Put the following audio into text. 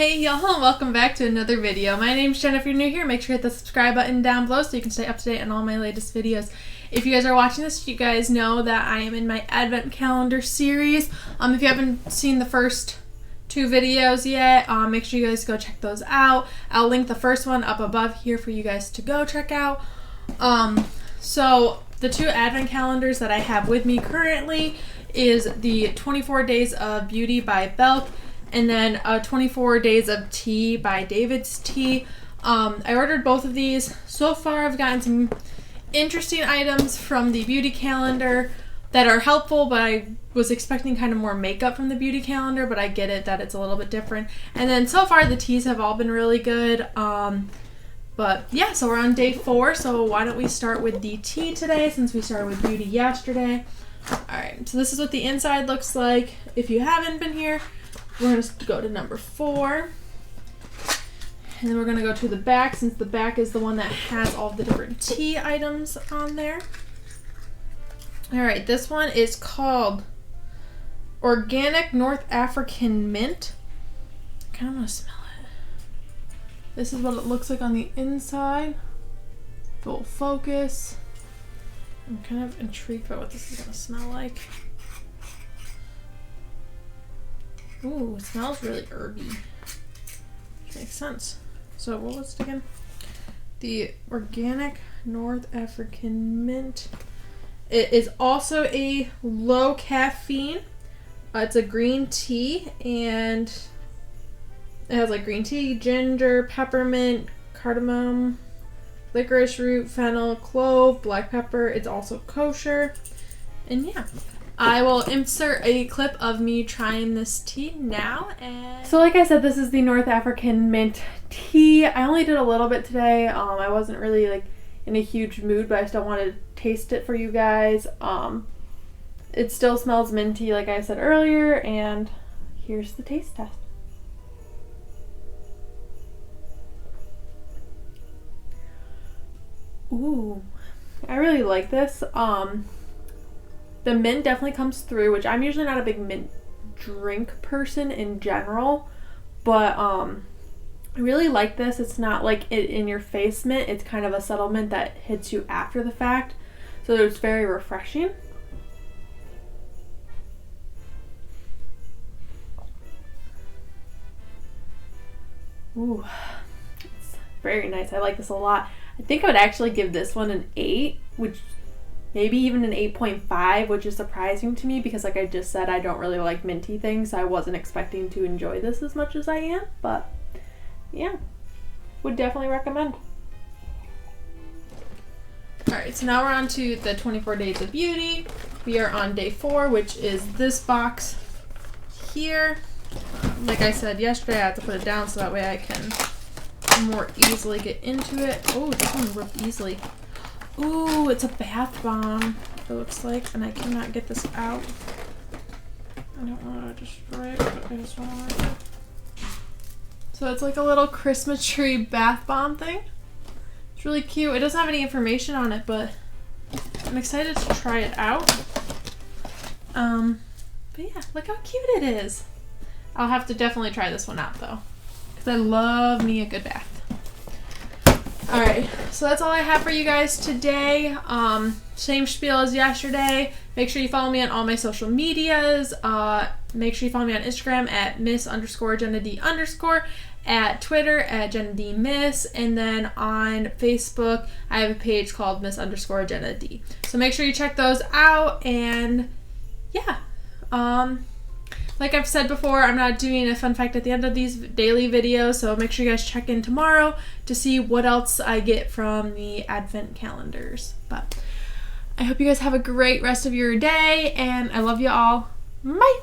Hey y'all, welcome back to another video. My name's Jen. If you're new here, make sure to hit the subscribe button down below so you can stay up to date on all my latest videos. If you guys are watching this, you guys know that I am in my advent calendar series. If you haven't seen the first two videos yet, make sure you guys go check those out. I'll link the first one up above here for you guys to go check out. So the two advent calendars that I have with me currently is the 24 Days of Beauty by Belk, and then 24 Days of Tea by David's Tea. I ordered both of these. So far I've gotten some interesting items from the beauty calendar that are helpful, but I was expecting kind of more makeup from the beauty calendar, but I get it that it's a little bit different. And then so far the teas have all been really good. But yeah, so we're on day 4, so why don't we start with the tea today since we started with beauty yesterday. Alright, so this is what the inside looks like. If you haven't been here, we're going to go to number 4. And then we're going to go to the back, since the back is the one that has all the different tea items on there. Alright, this one is called Organic North African Mint. I kind of want to smell it. This is what it looks like on the inside. Full focus. I'm kind of intrigued by what this is going to smell like. Ooh, it smells really herby. Which makes sense. So what was it again? The Organic North African Mint. It is also a low caffeine. It's a green tea, and it has like green tea, ginger, peppermint, cardamom, licorice root, fennel, clove, black pepper. It's also kosher. And yeah. I will insert a clip of me trying this tea now. So like I said, this is the North African Mint tea. I only did a little bit today. I wasn't really like in a huge mood, but I still wanted to taste it for you guys. It still smells minty like I said earlier, and here's the taste test. Ooh, I really like this. The mint definitely comes through, which I'm usually not a big mint drink person in general, but I really like this. It's not like it in your face mint. It's kind of a subtle mint that hits you after the fact, so it's very refreshing. Ooh, it's very nice. I like this a lot. I think I would actually give this one an 8, which maybe even an 8.5, which is surprising to me because like I just said, I don't really like minty things, so I wasn't expecting to enjoy this as much as I am, but yeah, would definitely recommend. Alright, so now we're on to the 24 Days of Beauty. We are on day 4, which is this box here. Like I said yesterday, I have to put it down so that way I can more easily get into it. Oh, this one ripped easily. Ooh, it's a bath bomb, it looks like, and I cannot get this out. I don't want to destroy it, but I just want to work it. So it's like a little Christmas tree bath bomb thing. It's really cute. It doesn't have any information on it, but I'm excited to try it out. But yeah, look how cute it is. I'll have to definitely try this one out though, because I love me a good bath. Alright, so that's all I have for you guys today. Same spiel as yesterday. Make sure you follow me on all my social medias. Make sure you follow me on Instagram at miss_JennaD_, at Twitter at JennaDMiss, and then on Facebook I have a page called miss_JennaD. So make sure you check those out, and yeah. Like I've said before, I'm not doing a fun fact at the end of these daily videos, so make sure you guys check in tomorrow to see what else I get from the advent calendars. But I hope you guys have a great rest of your day, and I love you all. Bye!